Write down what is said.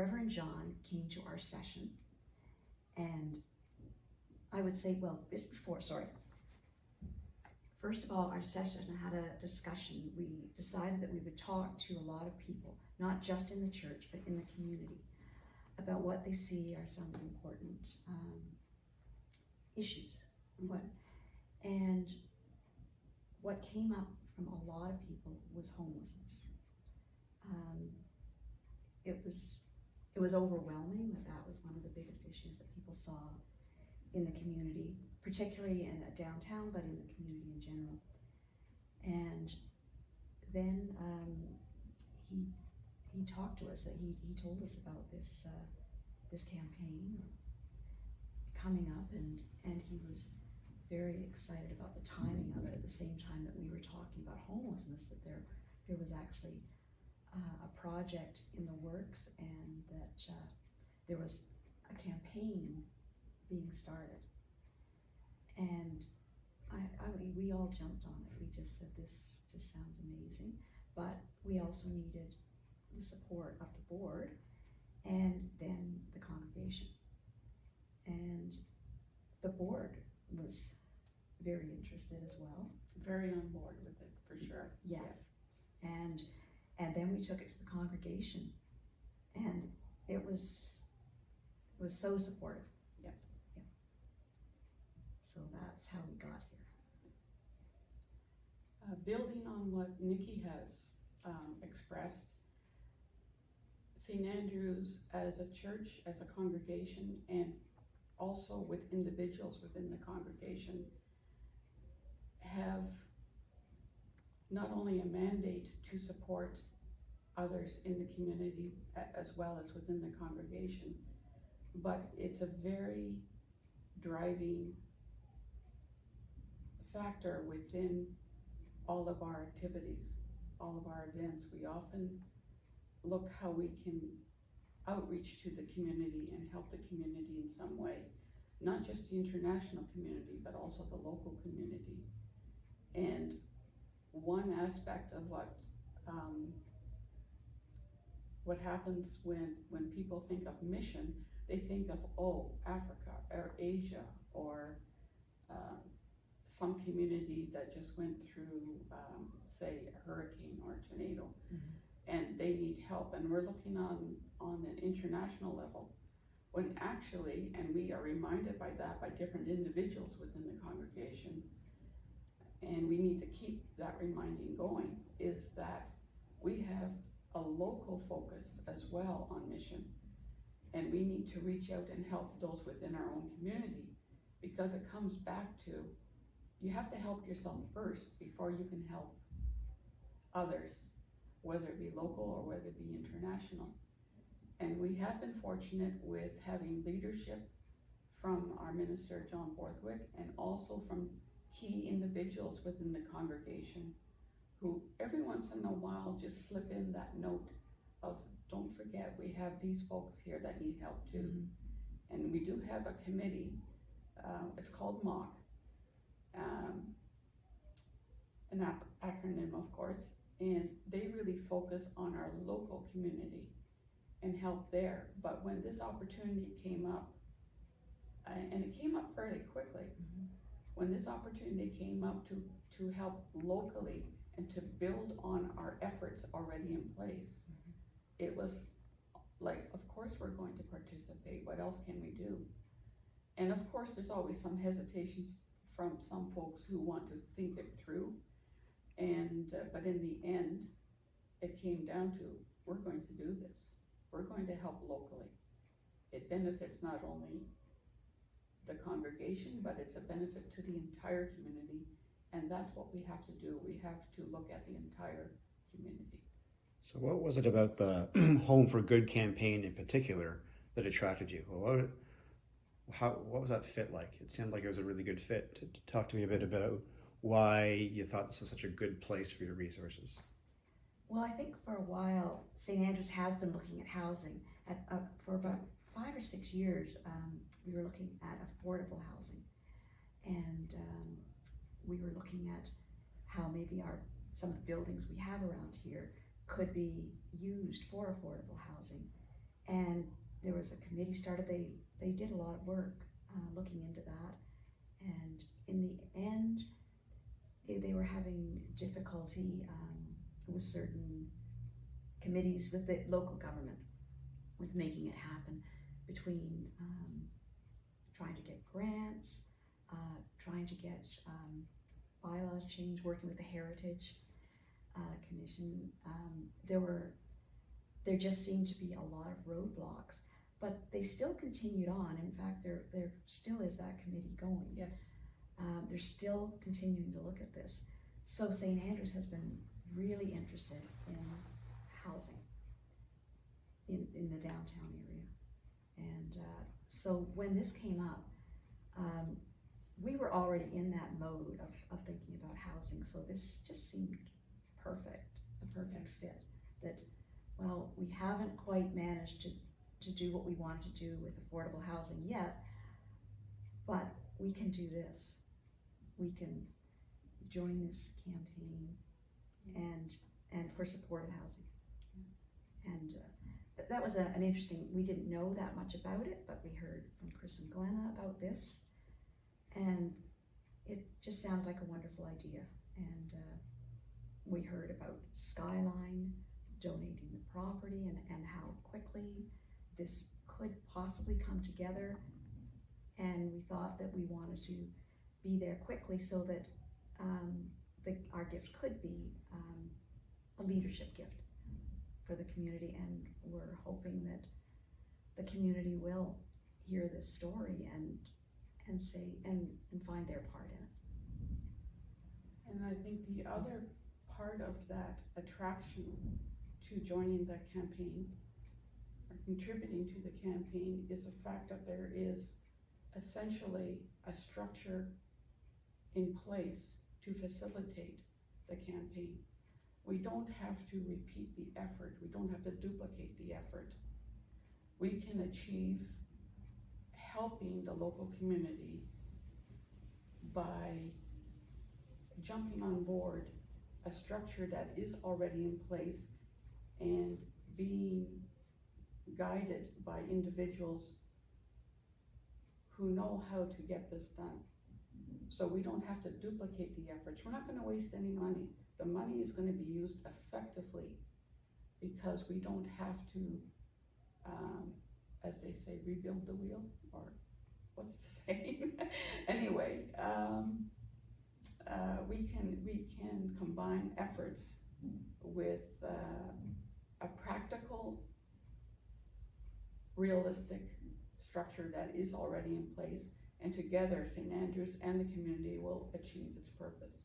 Reverend John came to our session, and I would say, well, first of all, our session had a discussion. We decided that we would talk to a lot of people, not just in the church, but in the community, about what they see are some important issues. And what came up from a lot of people was homelessness. It was overwhelming that was one of the biggest issues that people saw in the community, particularly in downtown, but in the community in general. And then he talked to us, that he told us about this campaign coming up, and he was very excited about the timing of it at the same time that we were talking about homelessness, that there was actually a project in the works, and that there was a campaign being started. And we all jumped on it. We just said, this just sounds amazing. But we also needed the support of the board and then the congregation. And the board was very interested as well. Very on board with it, for sure. Yes. And then we took it to the congregation, and it was so supportive. Yep. Yeah. So that's how we got here. Building on what Nicki has expressed, St. Andrew's as a church, as a congregation, and also with individuals within the congregation, have not only a mandate to support others in the community as well as within the congregation, but it's a very driving factor within all of our activities, all of our events. We often look how we can outreach to the community and help the community in some way, not just the international community, but also the local community. And one aspect of what happens when people think of mission, they think of, Africa or Asia or some community that just went through, say, a hurricane or a tornado, and they need help. And we're looking on an international level, when actually, and we are reminded by that by different individuals within the congregation, and we need to keep that reminding going, is that we have a local focus as well on mission. And we need to reach out and help those within our own community, because it comes back to, you have to help yourself first before you can help others, whether it be local or whether it be international. And we have been fortunate with having leadership from our minister, John Borthwick, and also from key individuals within the congregation, who every once in a while just slip in that note of, don't forget, we have these folks here that need help too. And we do have a committee, it's called MOC, an acronym, of course, and they really focus on our local community and help there. But when this opportunity came up, and it came up fairly quickly, when this opportunity came up to help locally and to build on our efforts already in place, it was like, of course we're going to participate. What else can we do? And of course there's always some hesitations from some folks who want to think it through, and but in the end it came down to, we're going to do this. We're going to help locally. It benefits not only the congregation, but it's a benefit to the entire community, and that's what we have to do. We have to look at the entire community. So what was it about the Home for Good campaign in particular that attracted you? Well, what was that fit like? It seemed like it was a really good fit. To talk to me a bit about why you thought this was such a good place for your resources. Well, I think for a while, St. Andrews has been looking at housing. For about 5 or 6 years, we were looking at affordable housing. And we were looking at how maybe some of the buildings we have around here could be used for affordable housing. And there was a committee started. They did a lot of work looking into that, and in the end, they were having difficulty with certain committees with the local government with making it happen, between trying to get grants, trying to get bylaws changed, working with the Heritage Commission. There just seemed to be a lot of roadblocks, but they still continued on. In fact, there still is that committee going. Yes. They're still continuing to look at this. So St. Andrews has been really interested in housing in the downtown area. And so when this came up, we were already in that mode of thinking about housing. So this just seemed perfect, a perfect fit. That, well, we haven't quite managed to do what we wanted to do with affordable housing yet, but we can do this. We can join this campaign and for supportive housing. And that was an interesting, we didn't know that much about it, but we heard from Chris and Glenna about this, and it just sounded like a wonderful idea. And we heard about Skyline donating the property and how quickly this could possibly come together, and we thought that we wanted to be there quickly so that our gift could be a leadership gift for the community, and we're hoping that the community will hear this story and say and find their part in it. And I think the other part of that attraction to joining the campaign or contributing to the campaign is the fact that there is essentially a structure in place to facilitate the campaign. We don't have to repeat the effort. We don't have to duplicate the effort. We can achieve helping the local community by jumping on board a structure that is already in place and being guided by individuals who know how to get this done. So we don't have to duplicate the efforts. We're not going to waste any money. The money is going to be used effectively because we don't have to, as they say, rebuild the wheel, or what's the saying? Anyway, we can combine efforts with a practical, realistic structure that is already in place, and together St. Andrews and the community will achieve its purpose.